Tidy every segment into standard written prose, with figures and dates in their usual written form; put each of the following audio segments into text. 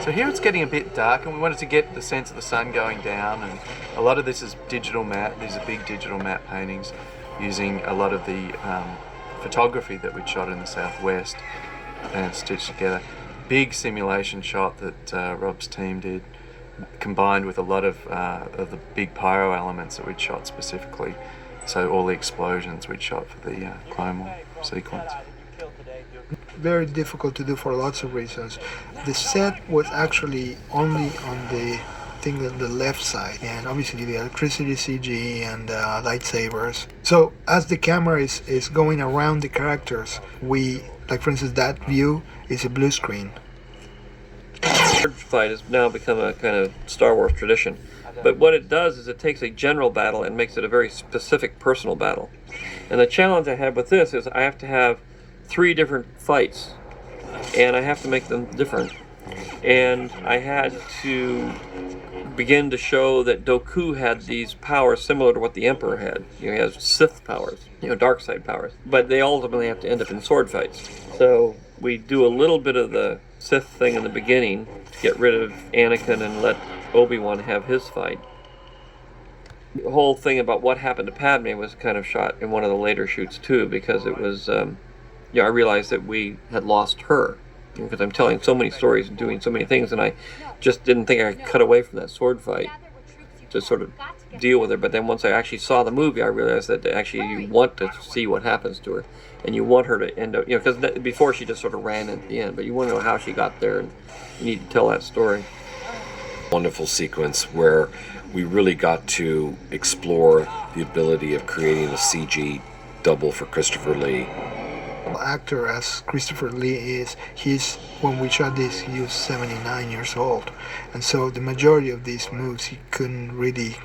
So here it's getting a bit dark, and we wanted to get the sense of the sun going down, and a lot of this is digital matte. These are big digital matte paintings using a lot of the photography that we'd shot in the Southwest and stitched together. Big simulation shot that Rob's team did, combined with a lot of the big pyro elements that we'd shot specifically. So all the explosions we'd shot for the Clone War sequence. Very difficult to do for lots of reasons. The set was actually only on the thing on the left side, and obviously the electricity CG and lightsabers. So as the camera is going around the characters, we, like for instance, that view is a blue screen. Sword fight has now become a kind of Star Wars tradition. But what it does is it takes a general battle and makes it a very specific personal battle. And the challenge I have with this is I have to have 3 different fights, and I have to make them different. And I had to begin to show that Dooku had these powers similar to what the Emperor had. He has Sith powers, dark side powers. But they ultimately have to end up in sword fights. So we do a little bit of the Sith thing in the beginning, get rid of Anakin and let Obi-Wan have his fight. The whole thing about what happened to Padme was kind of shot in one of the later shoots too, because it was, I realized that we had lost her. Because I'm telling so many stories and doing so many things, and I just didn't think I could cut away from that sword fight to sort of deal with her. But then once I actually saw the movie, I realized that actually you want to see what happens to her, and you want her to end up, because before she just sort of ran at the end, but you want to know how she got there, and you need to tell that story. Wonderful sequence where we really got to explore the ability of creating a CG double for Christopher Lee. Actor as Christopher Lee when we shot this, he was 79 years old, and so the majority of these moves he couldn't really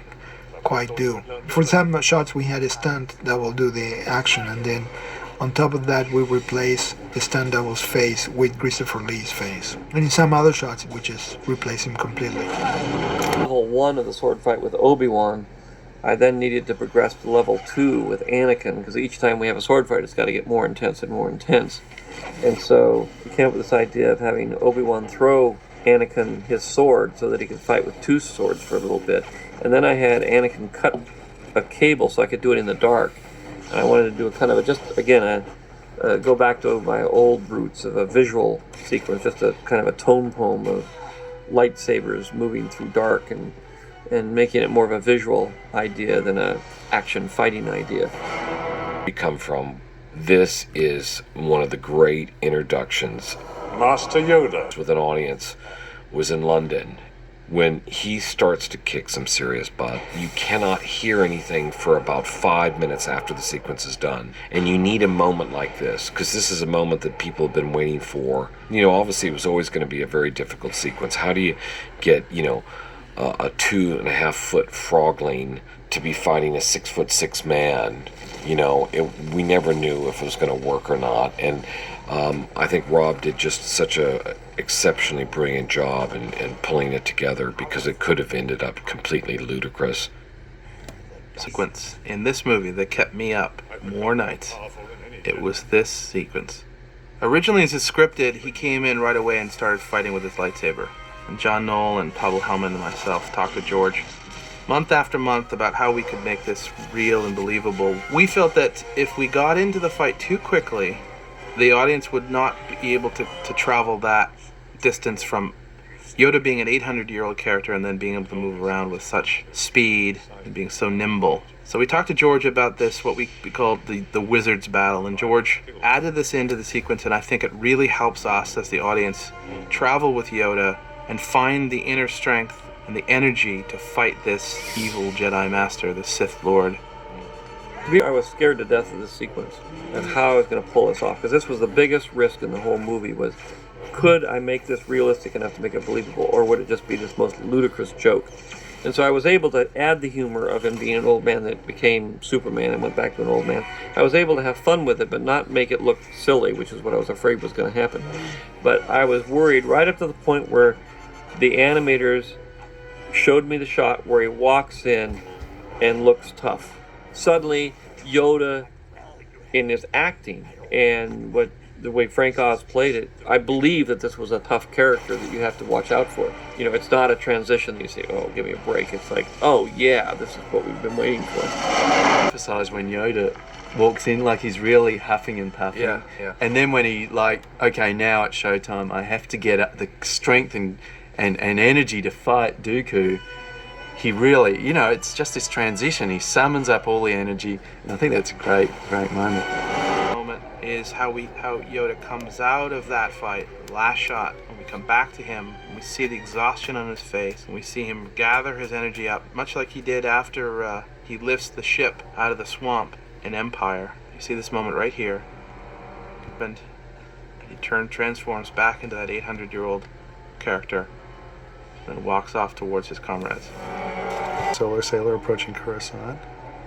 quite do. For some shots we had a stunt that will do the action, and then on top of that we replace the stunt double's face with Christopher Lee's face, and in some other shots we just replace him completely. Level 1 of the sword fight with Obi-Wan, I then needed to progress to level 2 with Anakin, because each time we have a sword fight, it's got to get more intense and more intense. And so we came up with this idea of having Obi-Wan throw Anakin his sword so that he could fight with 2 swords for a little bit. And then I had Anakin cut a cable so I could do it in the dark. And I wanted to do a kind of go back to my old roots of a visual sequence, just a kind of a tone poem of lightsabers moving through dark and making it more of a visual idea than a action fighting idea. We come from, this is one of the great introductions. Master Yoda With an audience was in London. When he starts to kick some serious butt, you cannot hear anything for about 5 minutes after the sequence is done. And you need a moment like this, because this is a moment that people have been waiting for. Obviously it was always going to be a very difficult sequence. How do you get, a 2.5 foot frogling to be fighting a 6'6" man? We never knew if it was going to work or not. And I think Rob did just such a exceptionally brilliant job in pulling it together, because it could have ended up completely ludicrous. Sequence in this movie that kept me up more nights, it was this sequence. Originally as it's scripted, he came in right away and started fighting with his lightsaber. And John Knoll and Pablo Hellman and myself talked to George month after month about how we could make this real and believable. We felt that if we got into the fight too quickly, the audience would not be able to travel that distance from Yoda being an 800-year-old character and then being able to move around with such speed and being so nimble. So we talked to George about this, what we called the Wizard's Battle, and George added this into the sequence, and I think it really helps us as the audience travel with Yoda and find the inner strength and the energy to fight this evil Jedi Master, the Sith Lord. I was scared to death of this sequence and how I was going to pull this off, because this was the biggest risk in the whole movie, was could I make this realistic enough to make it believable, or would it just be this most ludicrous joke? And so I was able to add the humor of him being an old man that became Superman and went back to an old man. I was able to have fun with it, but not make it look silly, which is what I was afraid was going to happen. But I was worried right up to the point where the animators showed me the shot where he walks in and looks tough. Suddenly, Yoda, in his acting and what the way Frank Oz played it, I believe that this was a tough character that you have to watch out for. You know, it's not a transition that you say, oh, give me a break. It's like, oh, yeah, this is what we've been waiting for. Emphasize when Yoda walks in like he's really huffing and puffing. Yeah. And then when he like, okay, now it's showtime, I have to get the strength and energy to fight Dooku. He really, you know, it's just this transition. He summons up all the energy, and I think that's a great moment. Moment is how Yoda comes out of that fight. Last shot, when we come back to him, we see the exhaustion on his face, and we see him gather his energy up, much like he did after he lifts the ship out of the swamp in Empire. You see this moment right here. And he transforms back into that 800-year-old character, and walks off towards his comrades. Solar sailor approaching Coruscant.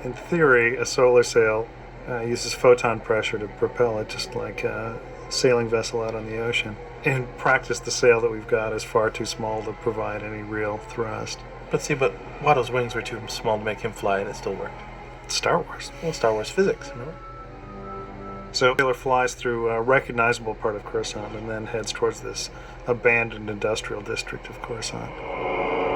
In theory, a solar sail uses photon pressure to propel it, just like a sailing vessel out on the ocean. In practice, the sail that we've got is far too small to provide any real thrust. But Watto's wings were too small to make him fly, and it still worked. It's Star Wars. Well, Star Wars physics, you know? So the sailor flies through a recognizable part of Coruscant and then heads towards this abandoned industrial district of Coruscant.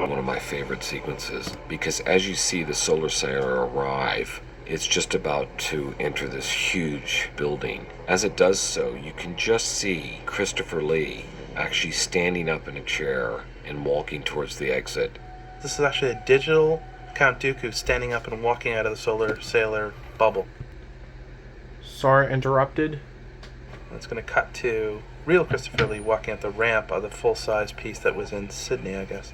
One of my favorite sequences, because as you see the solar sailor arrive, it's just about to enter this huge building. As it does so, you can just see Christopher Lee actually standing up in a chair and walking towards the exit. This is actually a digital Count Dooku standing up and walking out of the solar sailor bubble. Sorry, interrupted. And it's going to cut to real Christopher Lee walking up the ramp of the full-size piece that was in Sydney, I guess.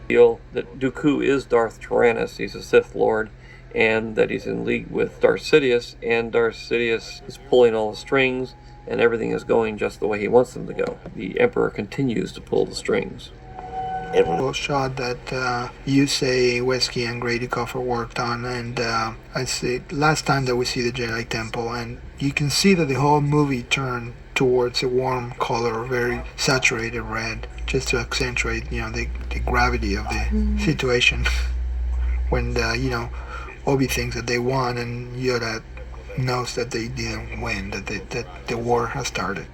Feel that Dooku is Darth Tyrannus, he's a Sith Lord, and that he's in league with Darth Sidious, and Darth Sidious is pulling all the strings, and everything is going just the way he wants them to go. The Emperor continues to pull the strings. A shot that you say Wesky and Grady Coffer worked on, and I say last time that we see the Jedi Temple, and you can see that the whole movie turned towards a warm color, very saturated red, just to accentuate, you know, the gravity of the situation. When Obi thinks that they won, and Yoda knows that they didn't win, that the war has started.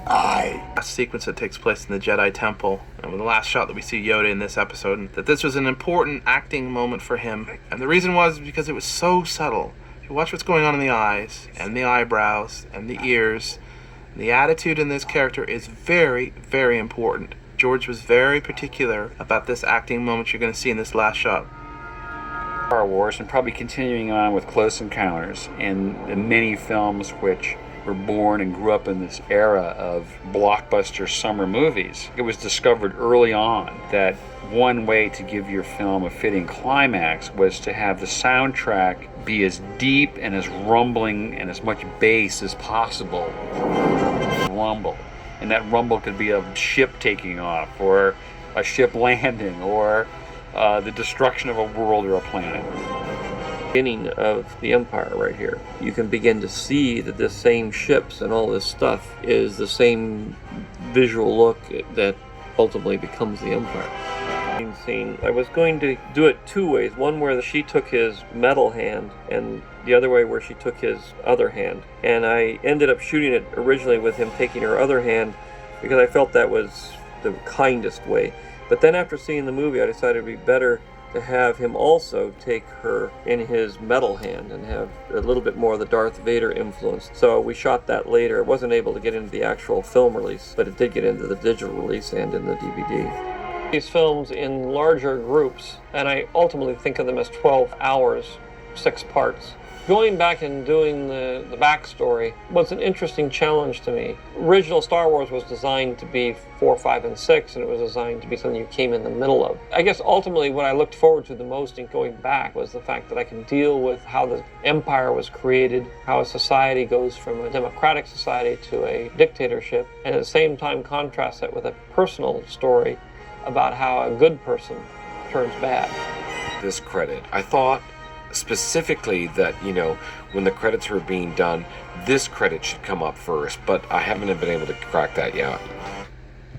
A sequence that takes place in the Jedi Temple, and the last shot that we see Yoda in this episode, and that this was an important acting moment for him. And the reason was because it was so subtle. If you watch what's going on in the eyes, and the eyebrows, and the ears, the attitude in this character is very, very important. George was very particular about this acting moment you're going to see in this last shot. Star Wars, and probably continuing on with Close Encounters and the many films which were born and grew up in this era of blockbuster summer movies. It was discovered early on that one way to give your film a fitting climax was to have the soundtrack be as deep and as rumbling and as much bass as possible. Rumble. And that rumble could be a ship taking off, or a ship landing, or the destruction of a world or a planet. Beginning of the Empire right here, you can begin to see that this same ships and all this stuff is the same visual look that ultimately becomes the Empire. Scene, I was going to do it two ways, one where she took his metal hand and the other way where she took his other hand, and I ended up shooting it originally with him taking her other hand because I felt that was the kindest way. But then after seeing the movie, I decided it would be better to have him also take her in his metal hand and have a little bit more of the Darth Vader influence. So we shot that later. It wasn't able to get into the actual film release, but it did get into the digital release and in the DVD. These films in larger groups, and I ultimately think of them as 12 hours, 6 parts. Going back and doing the backstory was an interesting challenge to me. Original Star Wars was designed to be 4, 5, and 6, and it was designed to be something you came in the middle of. I guess ultimately what I looked forward to the most in going back was the fact that I could deal with how the Empire was created, how a society goes from a democratic society to a dictatorship, and at the same time contrast that with a personal story about how a good person turns bad. This credit, I thought specifically that, when the credits were being done, this credit should come up first, but I haven't been able to crack that yet.